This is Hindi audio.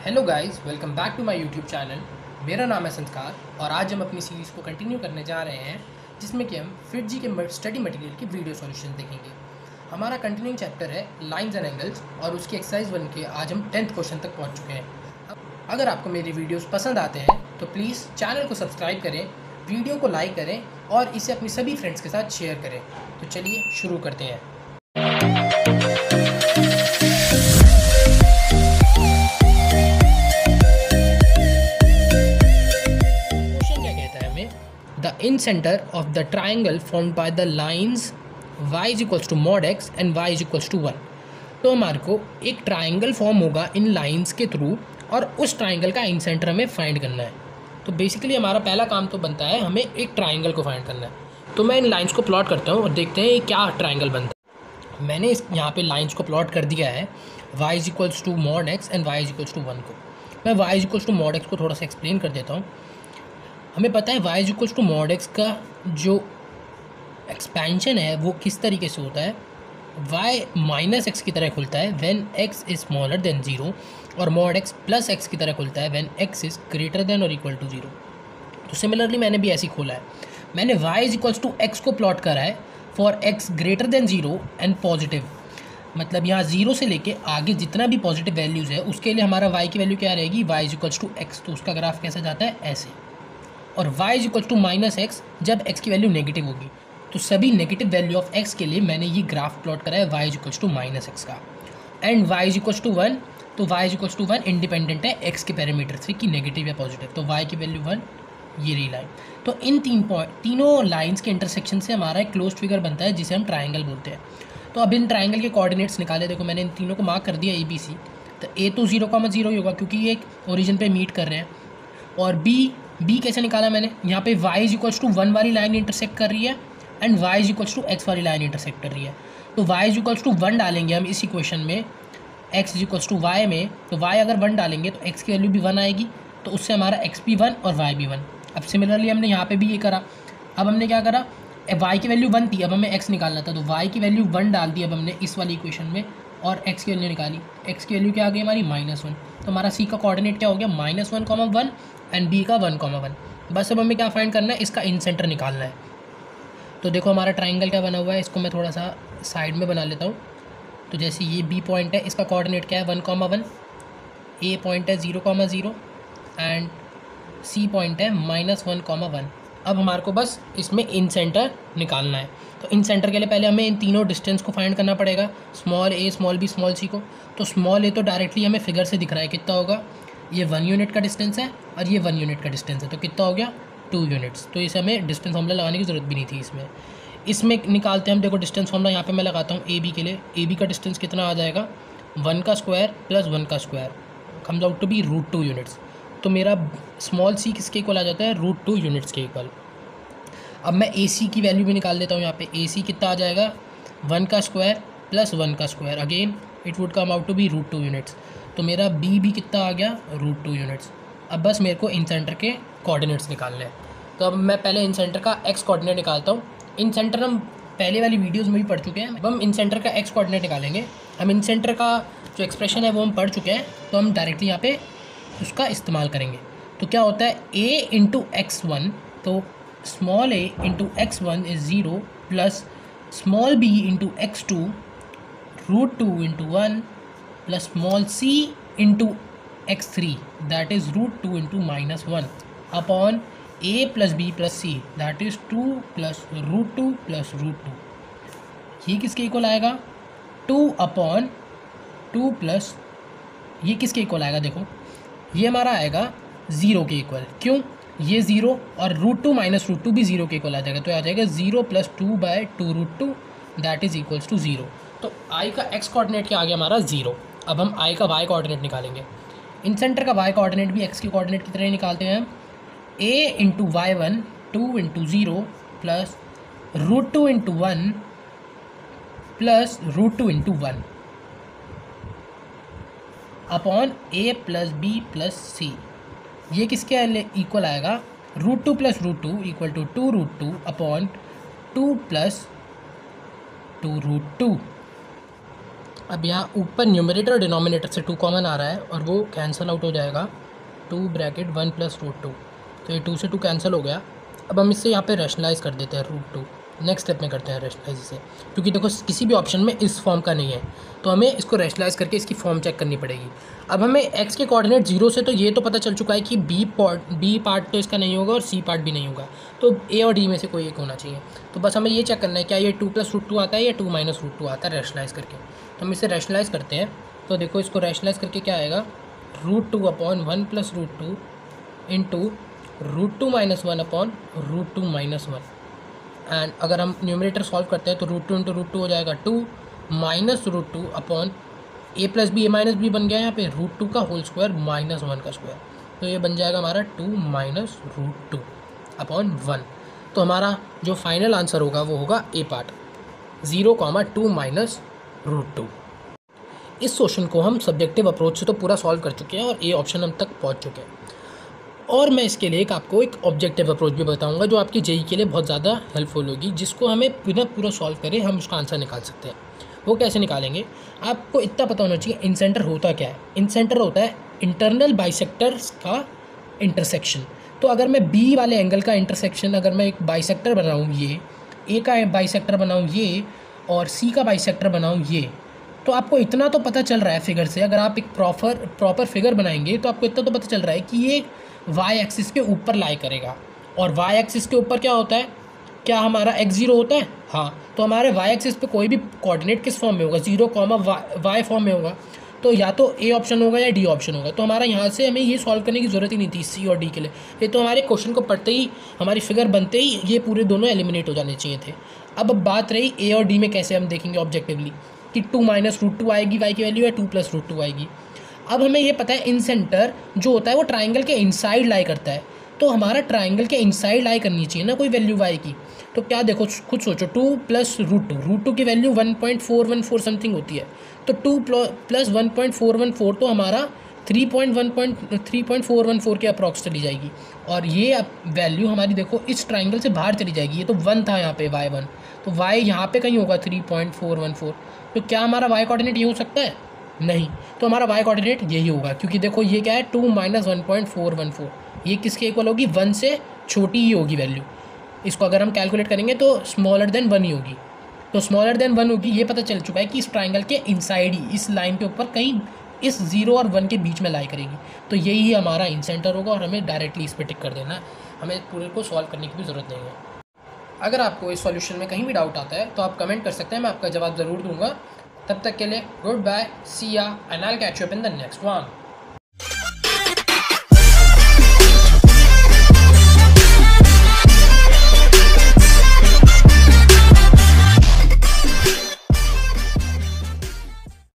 Hello guys, welcome back to my YouTube channel. मेरा नाम है संस्कार और आज हम अपनी सीरीज़ को कंटिन्यू करने जा रहे हैं जिसमें कि हम फिट जी के स्टडी मटेरियल की वीडियो सॉल्यूशन देखेंगे। हमारा कंटिन्यूइंग चैप्टर है लाइंस एंड एंगल्स और उसकी एक्सरसाइज 1 के आज हम 10th क्वेश्चन तक पहुंच चुके हैं। अगर आपको मेरी वीडियोस पसंद आते हैं तो प्लीज़ चैनल को सब्सक्राइब करें, वीडियो को लाइक करें और इसे अपनी सभी फ्रेंड्स के साथ शेयर करें। तो चलिए शुरू करते हैं। The incenter of the triangle formed by the lines y is equals to mod x and y is equals to 1। तो हमारे को एक ट्राइंगल फॉर्म होगा इन लाइंस के थ्रू और उस ट्राइंगल का इंसेंटर हमें फाइंड करना है। तो बेसिकली हमारा पहला काम तो बनता है हमें एक ट्राइंगल को फाइंड करना है। तो मैं इन लाइंस को प्लॉट करता हूँ और देखते हैं ये क्या ट्राइंगल बनता है। मैंने इस यहाँ पे लाइंस को प्लॉट कर दिया है y is equals to mod x and y is equals to 1 को। मैं y is equals to mod x को थोड़ा सा एक्सप्लेन कर देता हूँ। हमें पता है y is equals to mod x का जो एक्सपेंशन है वो किस तरीके से होता है। y माइनस एक्स की तरह खुलता है when x is smaller than 0 और मॉड x प्लस एक्स की तरह खुलता है when x is greater than और इक्वल टू 0। तो सिमिलरली मैंने भी ऐसे ही खोला है। मैंने y is equals to x को प्लॉट करा है for x greater than 0 and positive. मतलब यहाँ 0 से लेके आगे जितना भी पॉजिटिव वैल्यूज़ है उसके लिए हमारा y की वैल्यू क्या रहेगी, y is equals to x। तो उसका ग्राफ कैसे जाता है, ऐसे। और y is equal to minus x जब x की वैल्यू नेगेटिव होगी। तो सभी नेगेटिव वैल्यू ऑफ x के लिए मैंने ये ग्राफ प्लॉट करा है y is equal to minus x का। And y is equal to 1, तो y is equal to 1 independent है x के पैरामीटर से कि नेगेटिव या पॉजिटिव। तो y की वैल्यू 1, ये रही लाइन। तो इन तीनों लाइन्स के इंटरसेक्शन से हमारा एक क्लोज्ड फिगर बनता है जिसे हम ट्राइंगल बोलते हैं। तो अब इन ट्राइंगल के कोऑर्डिनेट्स निकाले। देखो मैंने इन तीनों को मार्क कर दिया ए बी सी। तो ए तो 0,0 ही होगा क्योंकि ये एक ओरिजिन पे मीट कर रहे हैं। और बी कैसे निकाला मैंने, यहाँ पे y इज इक्वल्स टू 1 वाली लाइन इंटरसेक्ट कर रही है and y is equals to x वाली लाइन इंटरसेक्ट कर रही है। तो y इज इक्वल्स टू 1 डालेंगे हम इस इक्वेशन में, x is equals to y में। तो y अगर 1 डालेंगे तो x की वैल्यू भी 1 आएगी, तो उससे हमारा x भी 1 और y भी 1। अब सिमिलरली हमने यहाँ पे भी ये करा। अब हमने क्या करा, y की वैल्यू 1 थी, अब हमें x निकालना था। तो y की वैल्यू 1 डाल दी अब हमने इस वाली इक्वेशन में और x की वैल्यू निकाली। x की वैल्यू क्या आ गई हमारी, -1। तो हमारा c का कोऑर्डिनेट क्या हो गया, -1,1 एंड b का 1,1। बस अब हमें क्या फाइंड करना है, इसका इंसेंटर निकालना है। तो देखो हमारा ट्राइंगल क्या बना हुआ है, इसको मैं थोड़ा सा साइड में बना लेता हूँ। तो जैसे ये b पॉइंट है, इसका कोऑर्डिनेट क्या है 1,1, a पॉइंट है 0,0 एंड c पॉइंट है -1,1। अब हमारे को बस इसमें इंसेंटर निकालना है। तो इंसेंटर के लिए पहले हमें इन तीनों डिस्टेंस को फाइंड करना पड़ेगा, small a, small b, small c को। तो स्मॉल a तो डायरेक्टली हमें फिगर से दिख रहा है, कितना होगा, ये 1 यूनिट का डिस्टेंस है और ये 1 यूनिट का डिस्टेंस है। तो कितना हो गया, 2 यूनिट्स। तो इसे हमें डिस्टेंस फॉर्मूला लगाने की ज़रूरत भी नहीं थी इसमें निकालते हैं हम। देखो डिस्टेंस फॉर्मूला यहाँ पे मैं लगाता हूँ ए बी के लिए। ए बी का डिस्टेंस कितना आ जाएगा, 1 का स्क्वायर प्लस 1 का square comes out to be √2 units. तो मेरा स्मॉल सी किसके इक्वल आ जाता है, √2 यूनिट्स के इक्वल। अब मैं ए सी की वैल्यू भी निकाल देता हूँ। यहाँ पे ए सी कितना आ जाएगा, 1 का स्क्वायर प्लस 1 का square, again it would come out to be √2 units. तो मेरा बी भी कितना आ गया, √2 यूनिट्स। अब बस मेरे को इंसेंटर के कोऑर्डिनेट्स निकालने हैं। तो अब मैं पहले इंसेंटर का एक्स कोऑर्डिनेट निकालता हूँ। इंसेंटर हम पहले वाली वीडियोस में भी पढ़ चुके हैं। अब हम इंसेंटर का एक्स कोऑर्डिनेट निकालेंगे। हम इंसेंटर का जो एक्सप्रेशन है वो हम पढ़ चुके हैं, तो हम डायरेक्टली यहाँ पे उसका इस्तेमाल करेंगे। तो क्या होता है, a इंटू x1, तो small a into x1 is 0 plus small b into x2 √2 into 1 plus small c into x3 that is √2 into -1 upon a plus b plus c that is 2 plus √2 plus √2। ये किसके इक्वल आएगा, 2 अपॉन 2 प्लस, ये किसके इक्वल आएगा, देखो ये हमारा आएगा 0 के इक्वल। क्यों, ये 0 और √2 माइनस √2 भी 0 के इक्वल आ जाएगा। तो आ जाएगा 0 plus 2/2 √2 that is equals to 0। तो i का x कोऑर्डिनेट क्या आ गया हमारा, 0। अब हम i का y कोऑर्डिनेट निकालेंगे। इंसेंटर का y कोऑर्डिनेट भी x के कोऑर्डिनेट की तरह निकालते हैं हम। a into y1 2 into 0 plus √2 into 1 plus √2 into 1 upon a plus b plus c। ये किसके इक्वल आएगा, √2 plus √2 equal to 2√2 upon 2 plus 2√2। अब यहाँ ऊपर न्यूमरेटर और डिनोमिनेटर से 2 कॉमन आ रहा है और वो कैंसिल आउट हो जाएगा, 2 ब्रैकेट 1 प्लस रूट 2, तो ये 2 से 2 कैंसिल हो गया। अब हम इससे यहाँ पे रैशनलाइज कर देते हैं रूट 2, नेक्स्ट स्टेप में करते हैं रैशनलाइज इसे, क्योंकि देखो किसी भी ऑप्शन में इस फॉर्म का नहीं है, तो हमें इसको रैशनलाइज करके इसकी फॉर्म चेक करनी पड़ेगी। अब हमें एक्स के कोऑर्डिनेट 0 से तो ये तो पता चल चुका है कि बी पार्ट तो इसका नहीं होगा और सी पार्ट भी नहीं होगा, तो ए और डी में से कोई एक होना चाहिए। तो बस हमें ये चेक करना है क्या ये 2 प्लस रूट 2 आता है या 2 माइनस रूट 2 आता है रैशनलाइज करके। तो हम इसे रैशनलाइज करते हैं, तो देखो इसको रैशनलाइज करके क्या आएगा, root 2 upon 1 plus root 2 into root 2 minus 1 upon root 2 minus 1। And अगर हम न्यूमरेटर सॉल्व करते हैं तो रूट 2 इंटू रूट 2 हो जाएगा 2 माइनस रूट 2 अपॉन ए प्लस बी, ए माइनस बी बन गया यहाँ पे रूट 2 का होल स्क्वायर माइनस 1 का स्क्वायर, तो ये बन जाएगा हमारा 2 माइनस रूट 2 अपॉन 1। तो हमारा जो फाइनल आंसर होगा वो होगा ए पार्ट 0, 2 माइनस रूट 2। इस क्वेश्चन को हम सब्जेक्टिव अप्रोच से तो पूरा सॉल्व कर चुके हैं और ए ऑप्शन हम तक पहुँच चुके हैं, और मैं इसके लिए आपको एक ऑब्जेक्टिव अप्रोच भी बताऊंगा जो आपकी जेई के लिए बहुत ज़्यादा हेल्पफुल होगी, जिसको हमें बिना पूरा सॉल्व करें हम उसका आंसर निकाल सकते हैं। वो कैसे निकालेंगे, आपको इतना पता होना चाहिए इन सेंटर होता क्या है। इन सेंटर होता है इंटरनल बाइसेक्टर्स का इंटरसेक्शन। तो अगर मैं बी वाले एंगल का इंटरसेक्शन, अगर मैं एक बाइसेक्टर बनाऊँ, ये ए का बाइसेक्टर बनाऊँ ये, और सी का बाइसेक्टर बनाऊँ ये, तो आपको इतना तो पता चल रहा है फिगर से। अगर आप एक प्रॉपर फिगर बनाएंगे तो आपको इतना तो पता चल रहा है कि ये वाई एक्सिस के ऊपर लाई करेगा, और वाई एक्सिस के ऊपर क्या होता है, क्या हमारा x0 होता है, हाँ, तो हमारे वाई एक्सिस पे कोई भी कोऑर्डिनेट किस फॉर्म में होगा, 0, वाई फॉर्म में होगा, तो या तो ए ऑप्शन होगा या डी ऑप्शन होगा। तो हमारा यहाँ से हमें ये सॉल्व करने की ज़रूरत ही नहीं थी सी और डी के लिए, ये तो हमारे क्वेश्चन को पढ़ते ही, हमारी फिगर बनते ही ये पूरे दोनों एलिमिनेट हो जाने चाहिए थे। अब बात रही ए और डी में कैसे हम देखेंगे ऑब्जेक्टिवली कि 2 माइनस रूट 2 आएगी वाई की वैल्यू या 2 प्लस रूट 2 आएगी। अब हमें ये पता है इन सेंटर जो होता है वो ट्राइंगल के इनसाइड लाई करता है, तो हमारा ट्राइंगल के इनसाइड लाई करनी चाहिए ना कोई वैल्यू वाई की। तो क्या देखो खुद सोचो, 2 प्लस रूट 2 की वैल्यू 1.414 समथिंग होती है, तो 2 प्लस 1.414 तो हमारा 3.414 के अप्रॉक्स चली जाएगी, और ये वैल्यू हमारी देखो इस ट्राइंगल से बाहर चली जाएगी। ये तो 1 था यहाँ पे y1, तो y यहाँ पे कहीं होगा 3.414, तो क्या हमारा y कोऑर्डिनेट ये हो सकता है, नहीं, तो हमारा y कोऑर्डिनेट यही होगा, क्योंकि देखो ये क्या है 2 माइनस 1.414, ये किसके इक्वल होगी, 1 से छोटी ही होगी वैल्यू। इसको अगर हम कैलकुलेट करेंगे तो स्मॉलर देन 1 ही होगी, तो स्मॉलर देन 1 होगी, ये पता चल चुका है कि इस ट्राइंगल के इनसाइड ही, इस लाइन के ऊपर कहीं इस 0 और 1 के बीच में लाई करेगी, तो यही हमारा इन सेंटर होगा, और हमें डायरेक्टली इस पर टिक कर देना है, हमें पूरे को सॉल्व करने की भी ज़रूरत नहीं है। अगर आपको इस सॉल्यूशन में कहीं भी डाउट आता है तो आप कमेंट कर सकते हैं, मैं आपका जवाब ज़रूर दूंगा। तब तक के लिए गुड बाय, सी या, and I will catch you up in the next one.